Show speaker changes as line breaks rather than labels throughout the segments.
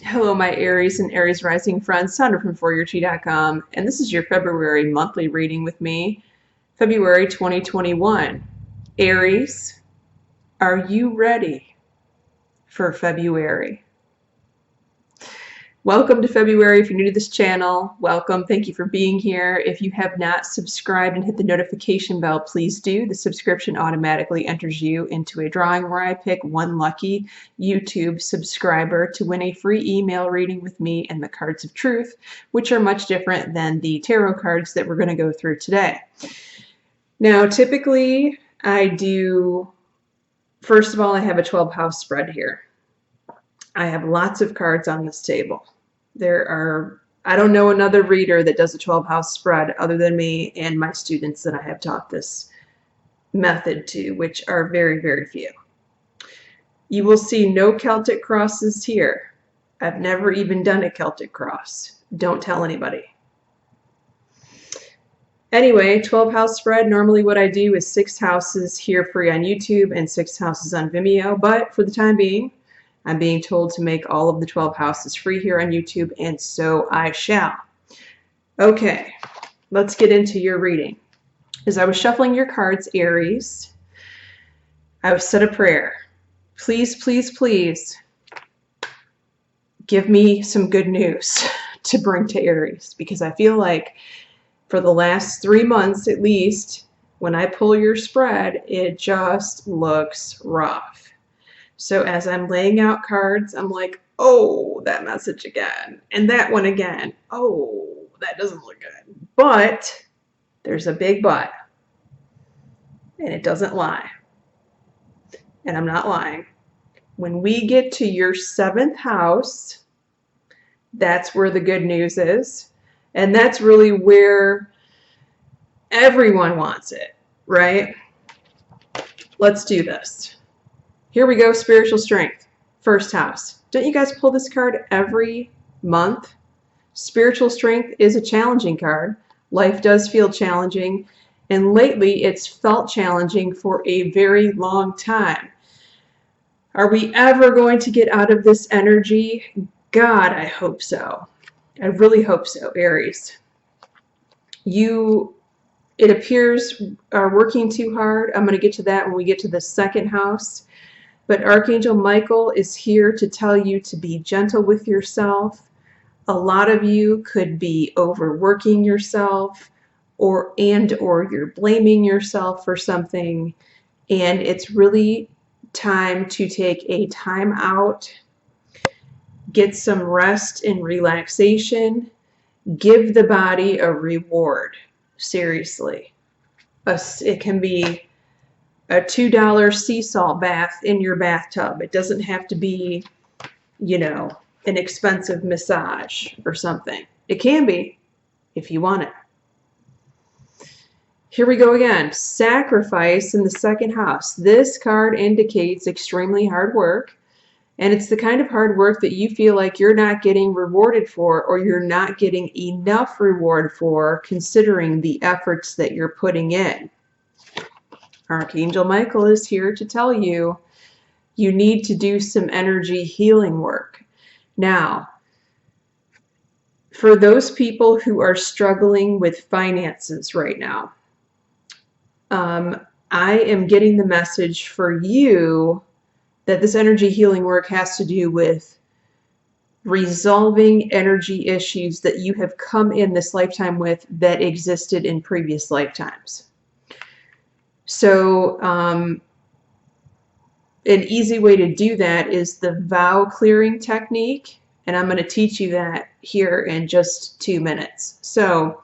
Hello, my Aries and Aries rising friends, Sandra from ForYourTree.com, and this is your February monthly reading with me, February 2021. Aries, are you ready for February? Welcome to February. If you're new to this channel, welcome. Thank you for being here. If you have not subscribed and hit the notification bell, please do. The subscription automatically enters you into a drawing where I pick one lucky YouTube subscriber to win a free email reading with me and the cards of truth, which are much different than the tarot cards that we're going to go through today. Now, typically I do, first of all, I have a 12 house spread here. I have lots of cards on this table. I don't know another reader that does a 12 house spread other than me and my students that I have taught this method to, which are very, very few. You will see no Celtic crosses here. I've never even done a Celtic cross. Don't tell anybody. Anyway, 12 house spread, normally what I do is 6 houses here free on YouTube and 6 houses on Vimeo, but for the time being, I'm being told to make all of the 12 houses free here on YouTube, and so I shall. Okay, let's get into your reading. As I was shuffling your cards, Aries, I was said a prayer. Please, please, please give me some good news to bring to Aries, because I feel like for the last 3 months at least, when I pull your spread, it just looks rough. So as I'm laying out cards, I'm like, oh, that message again. And that one again. Oh, that doesn't look good. But there's a big but. And it doesn't lie. And I'm not lying. When we get to your 7th house, that's where the good news is. And that's really where everyone wants it, right? Let's do this. Here we go, spiritual strength, 1st house. Don't you guys pull this card every month? Spiritual strength is a challenging card. Life does feel challenging, and lately it's felt challenging for a very long time. Are we ever going to get out of this energy? God, I hope so. I really hope so, Aries. You, it appears, are working too hard. I'm going to get to that when we get to the 2nd house. But Archangel Michael is here to tell you to be gentle with yourself. A lot of you could be overworking yourself or you're blaming yourself for something. And it's really time to take a time out, get some rest and relaxation, give the body a reward. Seriously. It can be a $2 sea salt bath in your bathtub. It doesn't have to be, you know, an expensive massage or something. It can be if you want it. Here we go again. Sacrifice in the 2nd house. This card indicates extremely hard work, and it's the kind of hard work that you feel like you're not getting rewarded for, or you're not getting enough reward for, considering the efforts that you're putting in. Archangel Michael is here to tell you you need to do some energy healing work. Now, for those people who are struggling with finances right now, I am getting the message for you that this energy healing work has to do with resolving energy issues that you have come in this lifetime with that existed in previous lifetimes. So an easy way to do that is the vow clearing technique, and I'm going to teach you that here in just 2 minutes. So,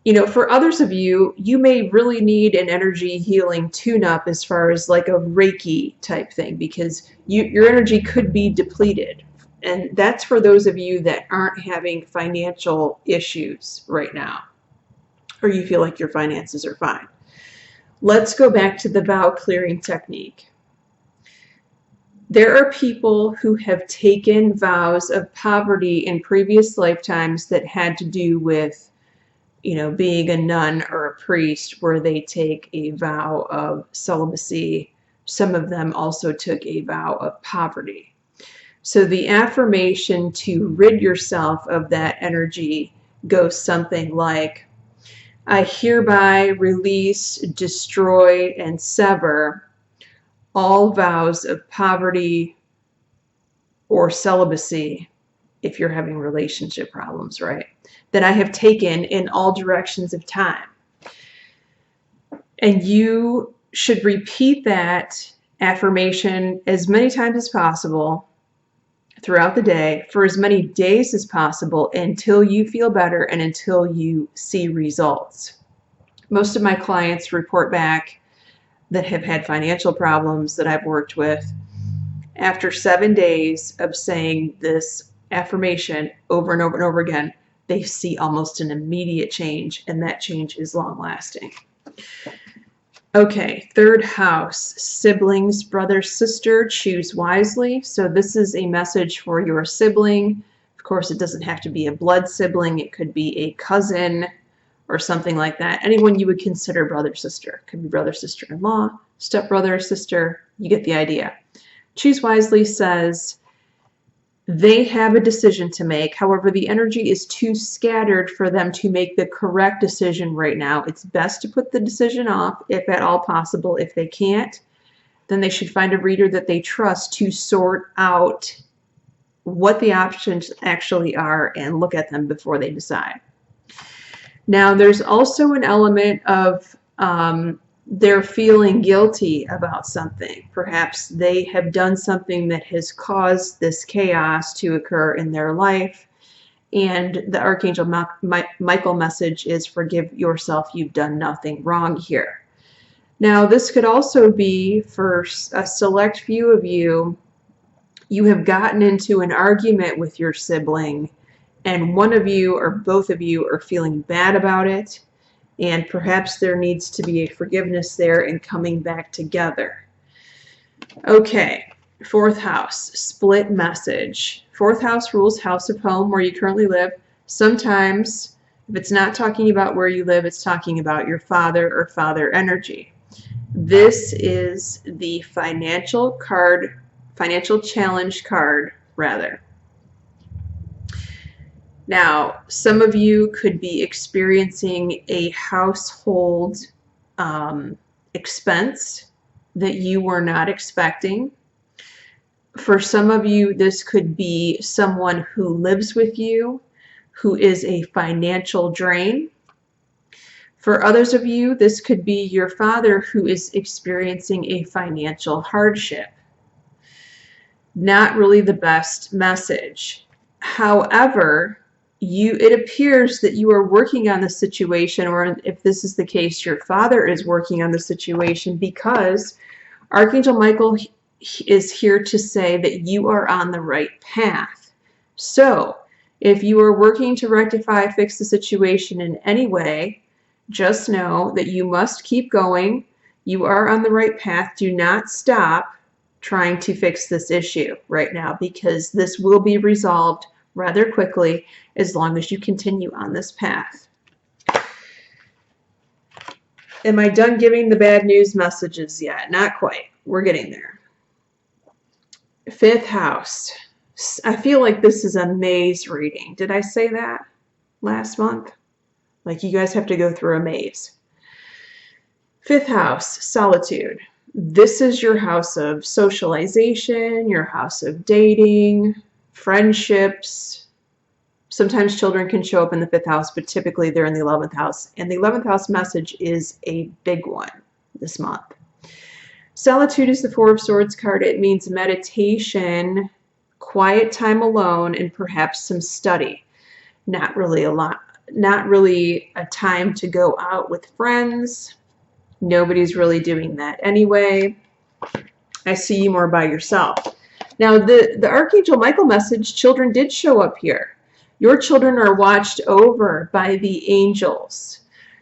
you know, for others of you, you may really need an energy healing tune-up as far as like a Reiki type thing, because your energy could be depleted. And that's for those of you that aren't having financial issues right now, or you feel like your finances are fine. Let's go back to the vow clearing technique. There are people who have taken vows of poverty in previous lifetimes that had to do with, you know, being a nun or a priest, where they take a vow of celibacy. Some of them also took a vow of poverty. So the affirmation to rid yourself of that energy goes something like, I hereby release, destroy, and sever all vows of poverty or celibacy, if you're having relationship problems, right, that I have taken in all directions of time. And you should repeat that affirmation as many times as possible throughout the day for as many days as possible until you feel better and until you see results. Most of my clients report back that have had financial problems that I've worked with. After 7 days of saying this affirmation over and over and over again, they see almost an immediate change, and that change is long lasting. Okay, third house, siblings, brother, sister, choose wisely. So this is a message for your sibling. Of course, it doesn't have to be a blood sibling. It could be a cousin or something like that. Anyone you would consider brother, sister. Could be brother, sister-in-law, stepbrother, or sister. You get the idea. Choose wisely says they have a decision to make. However, the energy is too scattered for them to make the correct decision right now. It's best to put the decision off if at all possible. If they can't, then they should find a reader that they trust to sort out what the options actually are and look at them before they decide. Now, there's also an element of they're feeling guilty about something. Perhaps they have done something that has caused this chaos to occur in their life, and the Archangel Michael message is forgive yourself, you've done nothing wrong here. Now, this could also be for a select few of you, you have gotten into an argument with your sibling, and one of you or both of you are feeling bad about it, and perhaps there needs to be a forgiveness there and coming back together. Okay, fourth house, split message. Fourth house rules house of home, where you currently live. Sometimes, if it's not talking about where you live, it's talking about your father or father energy. This is the financial card, financial challenge card, rather. Now, some of you could be experiencing a household expense that you were not expecting. For some of you, this could be someone who lives with you who is a financial drain. For others of you, this could be your father who is experiencing a financial hardship. Not really the best message. However, it appears that you are working on the situation, or if this is the case, your father is working on the situation, because Archangel Michael is here to say that you are on the right path. So if you are working to rectify, fix the situation in any way, just know that you must keep going. You are on the right path. Do not stop trying to fix this issue right now, because this will be resolved rather quickly as long as you continue on this path. Am I done giving the bad news messages yet? Not quite. We're getting there. Fifth house. I feel like this is a maze reading. Did I say that last month? Like you guys have to go through a maze. Fifth house, solitude. This is your house of socialization, your house of dating, friendships. Sometimes children can show up in the fifth house, but typically they're in the 11th house. And the 11th house message is a big one this month. Solitude is the Four of Swords card. It means meditation, quiet time alone, and perhaps some study. Not really a time to go out with friends. Nobody's really doing that anyway. I see you more by yourself. Now, the Archangel Michael message, children did show up here. Your children are watched over by the angels.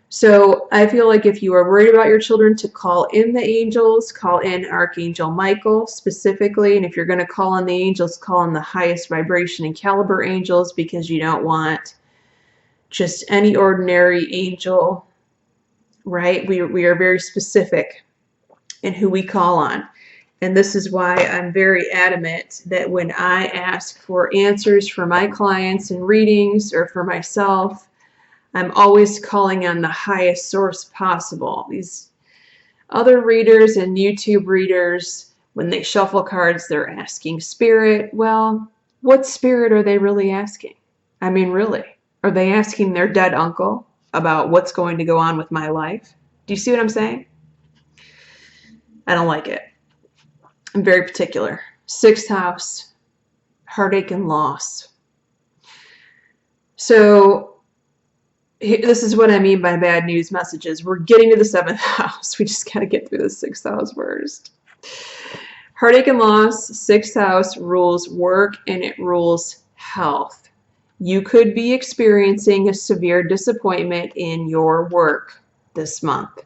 So I feel like if you are worried about your children, to call in the angels, call in Archangel Michael specifically. And if you're going to call on the angels, call on the highest vibration and caliber angels, because you don't want just any ordinary angel, right? We are very specific in who we call on. And this is why I'm very adamant that when I ask for answers for my clients in readings or for myself, I'm always calling on the highest source possible. These other readers and YouTube readers, when they shuffle cards, they're asking spirit. Well, what spirit are they really asking? I mean, really? Are they asking their dead uncle about what's going to go on with my life? Do you see what I'm saying? I don't like it. I'm very particular. 6th house, heartache and loss. So this is what I mean by bad news messages. We're getting to the 7th house. We just got to get through the 6th house first. Heartache and loss, 6th house rules work and it rules health. You could be experiencing a severe disappointment in your work this month.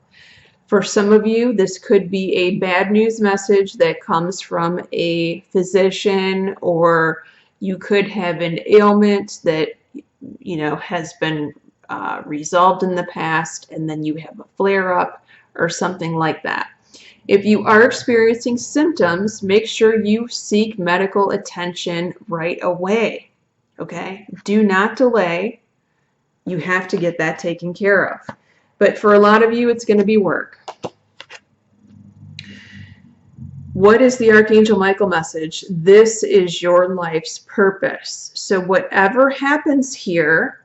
For some of you, this could be a bad news message that comes from a physician, or you could have an ailment that, you know, has been resolved in the past, and then you have a flare-up or something like that. If you are experiencing symptoms, make sure you seek medical attention right away. Okay? Do not delay. You have to get that taken care of. But for a lot of you, it's going to be work. What is the Archangel Michael message? This is your life's purpose. So whatever happens here,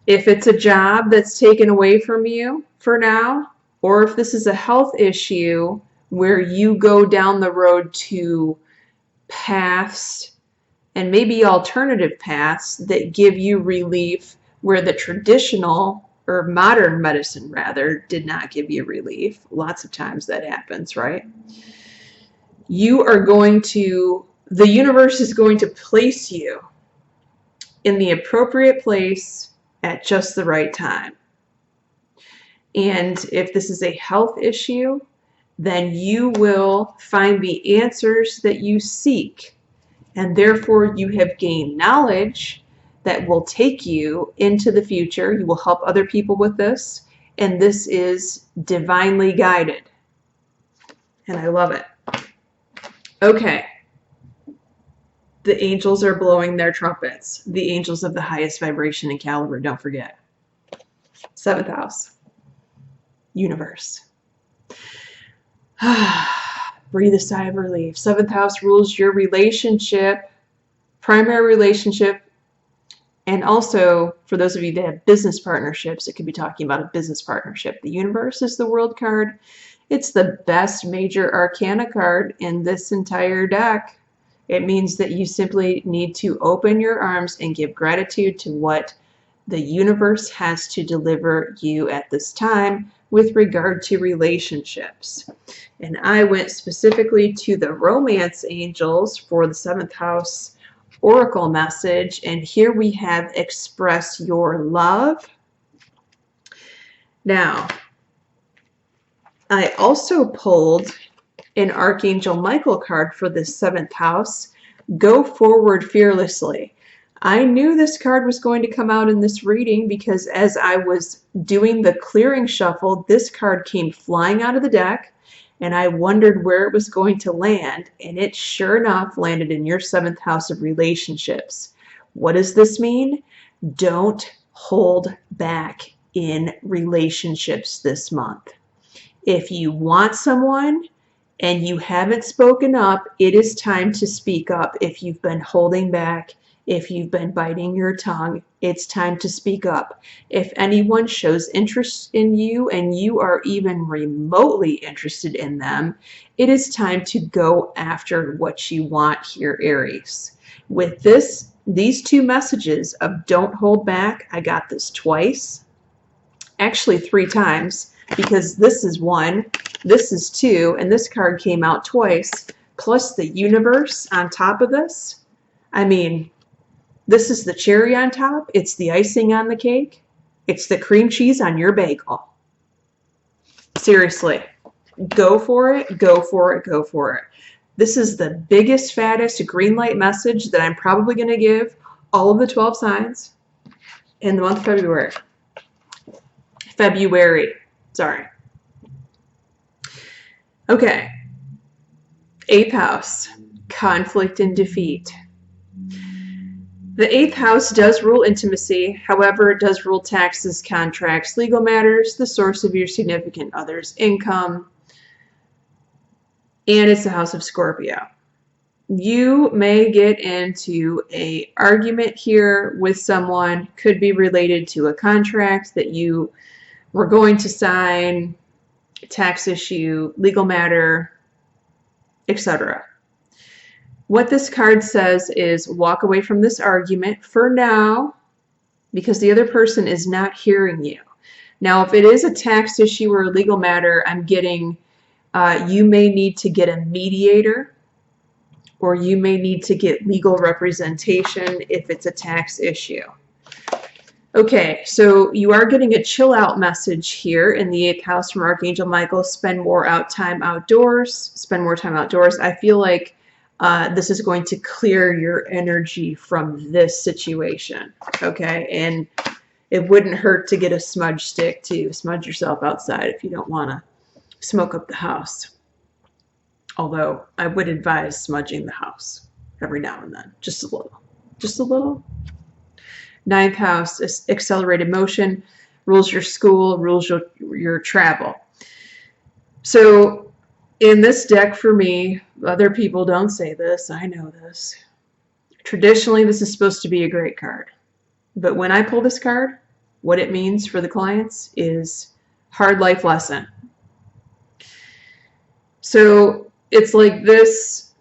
if it's a job that's taken away from you for now, or if this is a health issue where you go down the road to paths and maybe alternative paths that give you relief where the traditional or modern medicine rather did not give you relief. Lots of times that happens, right? You are going to, the universe is going to place you in the appropriate place at just the right time. And if this is a health issue, then you will find the answers that you seek. And therefore you have gained knowledge that will take you into the future. You will help other people with this. And this is divinely guided. And I love it. Okay. The angels are blowing their trumpets. The angels of the highest vibration and caliber, don't forget. 7th house. Universe. Breathe a sigh of relief. 7th house rules your relationship, primary relationship, and also for those of you that have business partnerships, it could be talking about a business partnership. The universe is the world card. It's the best major arcana card in this entire deck. It means that you simply need to open your arms and give gratitude to what the universe has to deliver you at this time with regard to relationships. And I went specifically to the romance angels for the 7th house oracle message, and here we have express your love. Now, I also pulled an Archangel Michael card for the 7th house, go forward fearlessly. I knew this card was going to come out in this reading because as I was doing the clearing shuffle, this card came flying out of the deck, and I wondered where it was going to land, and it sure enough landed in your 7th house of relationships. What does this mean? Don't hold back in relationships this month. If you want someone and you haven't spoken up, it is time to speak up. If you've been holding back, if you've been biting your tongue, it's time to speak up. If anyone shows interest in you and you are even remotely interested in them, it is time to go after what you want here, Aries. With these two messages of don't hold back, I got this twice, actually 3 times, because this is 1, this is 2, and this card came out twice, plus the universe on top of this. I mean, this is the cherry on top. It's the icing on the cake. It's the cream cheese on your bagel. Seriously, go for it, go for it, go for it. This is the biggest, fattest green light message that I'm probably going to give all of the 12 signs in the month of February. Okay. 8th house, conflict and defeat. The 8th house does rule intimacy. However, it does rule taxes, contracts, legal matters, the source of your significant other's income, and it's the house of Scorpio. You may get into an argument here with someone, could be related to a contract that you were going to sign, tax issue, legal matter, etc. What this card says is walk away from this argument for now because the other person is not hearing you. Now, if it is a tax issue or a legal matter, I'm getting you may need to get a mediator, or you may need to get legal representation if it's a tax issue. Okay, so you are getting a chill out message here in the 8th house from Archangel Michael. Spend more time outdoors. Spend more time outdoors. I feel like this is going to clear your energy from this situation. Okay, and it wouldn't hurt to get a smudge stick to smudge yourself outside if you don't want to smoke up the house. Although I would advise smudging the house every now and then, just a little. Just a little. 9th house is accelerated motion, rules your school, rules your travel. So in this deck for me, other people don't say this, I know this. Traditionally, this is supposed to be a great card. But when I pull this card, what it means for the clients is hard life lesson. So it's like this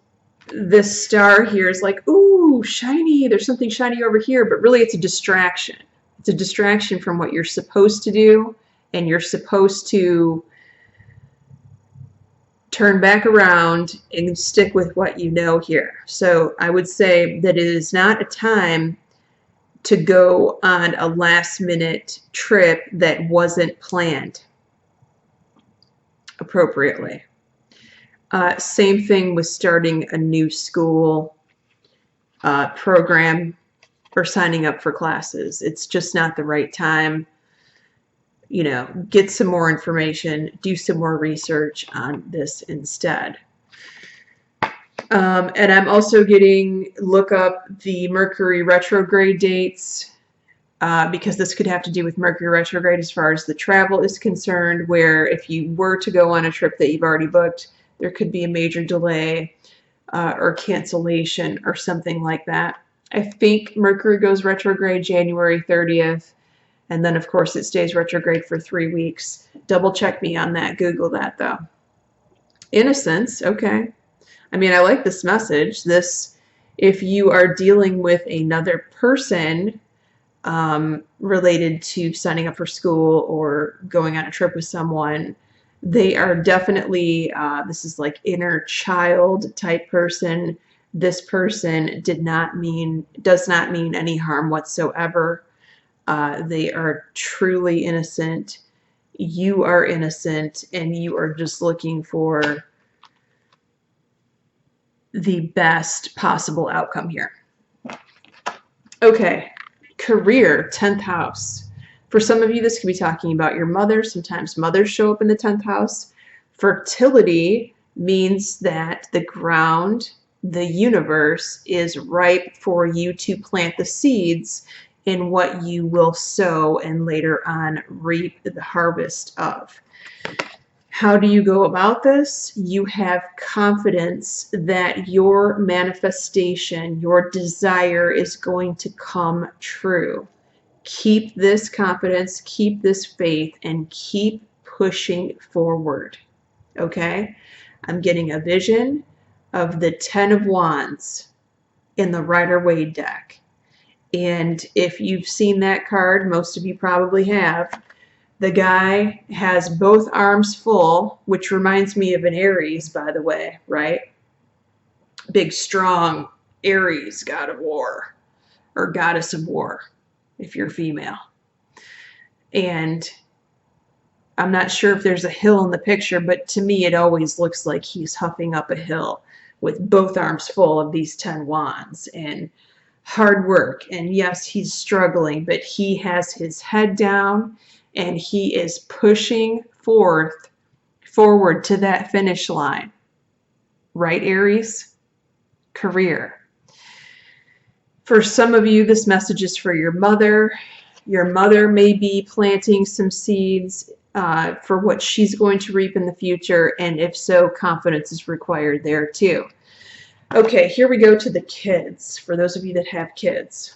star here is like, ooh, shiny, there's something shiny over here, but really it's a distraction. It's a distraction from what you're supposed to do, and you're supposed to turn back around and stick with what you know here. So I would say that it is not a time to go on a last minute trip that wasn't planned appropriately. Same thing with starting a new school program or signing up for classes. It's just not the right time. You know, get some more information, do some more research on this instead. And I'm also getting, look up the Mercury retrograde dates because this could have to do with Mercury retrograde as far as the travel is concerned, where if you were to go on a trip that you've already booked, there could be a major delay or cancellation or something like that. I think Mercury goes retrograde January 30th. And then, of course, it stays retrograde for 3 weeks. Double check me on that. Google that, though. Innocence, okay. I mean, I like this message. This, if you are dealing with another person related to signing up for school or going on a trip with someone, they are definitely, this is like inner child type person. This person does not mean any harm whatsoever. They are truly innocent. You are innocent, and you are just looking for the best possible outcome here. Okay, career, 10th house. For some of you, this could be talking about your mother. Sometimes mothers show up in the 10th house. Fertility means that the ground, the universe, is ripe for you to plant the seeds in what you will sow and later on reap the harvest of. How do you go about this? You have confidence that your manifestation, your desire is going to come true. Keep this confidence, keep this faith, and keep pushing forward. Okay? I'm getting a vision of the 10 of Wands in the Rider-Waite deck. And if you've seen that card, most of you probably have, the guy has both arms full, which reminds me of an Aries, by the way, right? Big, strong Aries, god of war, or goddess of war, if you're female. And I'm not sure if there's a hill in the picture, but to me it always looks like he's huffing up a hill with both arms full of these 10 wands and hard work. And yes, he's struggling, but he has his head down and he is pushing forward forward to that finish line. Right, Aries? Career. For some of you, this message is for your mother. Your mother may be planting some seeds for what she's going to reap in the future, and if so, confidence is required there too. Okay, here we go to the kids, for those of you that have kids.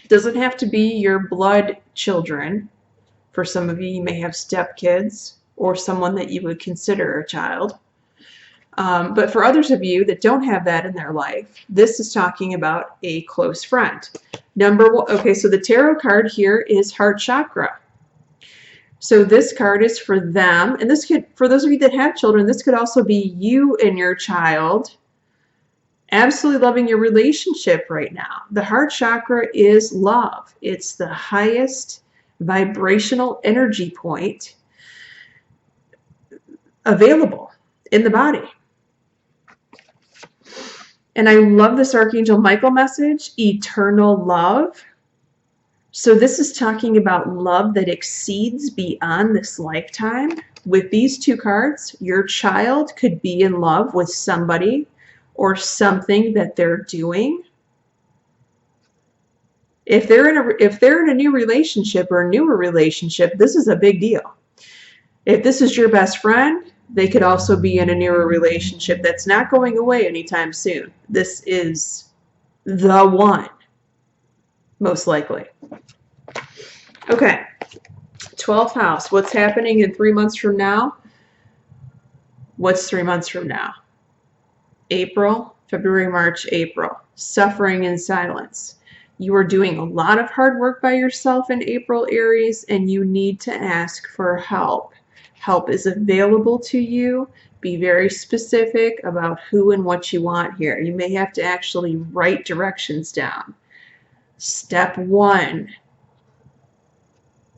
It doesn't have to be your blood children. For some of you, you may have stepkids or someone that you would consider a child. But for others of you that don't have that in their life, this is talking about a close friend. Number one, okay, so the tarot card here is heart chakra. So this card is for them, and this could, for those of you that have children, this could also be you and your child absolutely loving your relationship right now. The heart chakra is love. It's the highest vibrational energy point available in the body. And I love this Archangel Michael message, eternal love. So this is talking about love that exceeds beyond this lifetime. With these two cards, your child could be in love with somebody or something that they're doing. If they're in a new relationship or a newer relationship, this is a big deal. If this is your best friend, they could also be in a newer relationship that's not going away anytime soon. This is the one, most likely. Okay, 12th house. What's happening in 3 months from now? What's 3 months from now? April, February, March, April. Suffering in silence. You are doing a lot of hard work by yourself in April, Aries, and you need to ask for help. Help is available to you. Be very specific about who and what you want here. You may have to actually write directions down. Step 1,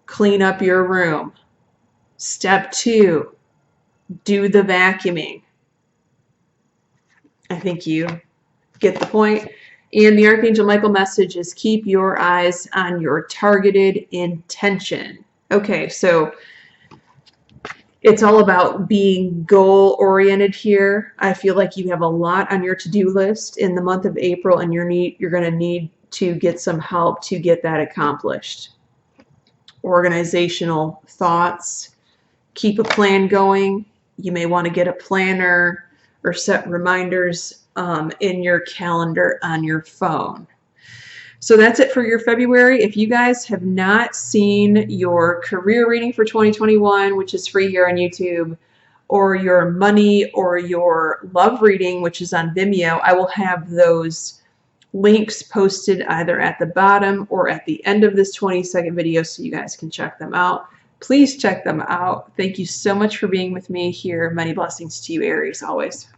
clean up your room. Step 2, do the vacuuming. I think you get the point. And the Archangel Michael message is keep your eyes on your targeted intention. Okay, so it's all about being goal-oriented here. I feel like you have a lot on your to-do list in the month of April, and you're going to need to get some help to get that accomplished. Organizational thoughts. Keep a plan going. You may want to get a planner or set reminders in your calendar on your phone. So that's it for your February. If you guys have not seen your career reading for 2021, which is free here on YouTube, or your money or your love reading, which is on Vimeo, I will have those links posted either at the bottom or at the end of this 20-second video so you guys can check them out. Please check them out. Thank you so much for being with me here. Many blessings to you, Aries, always.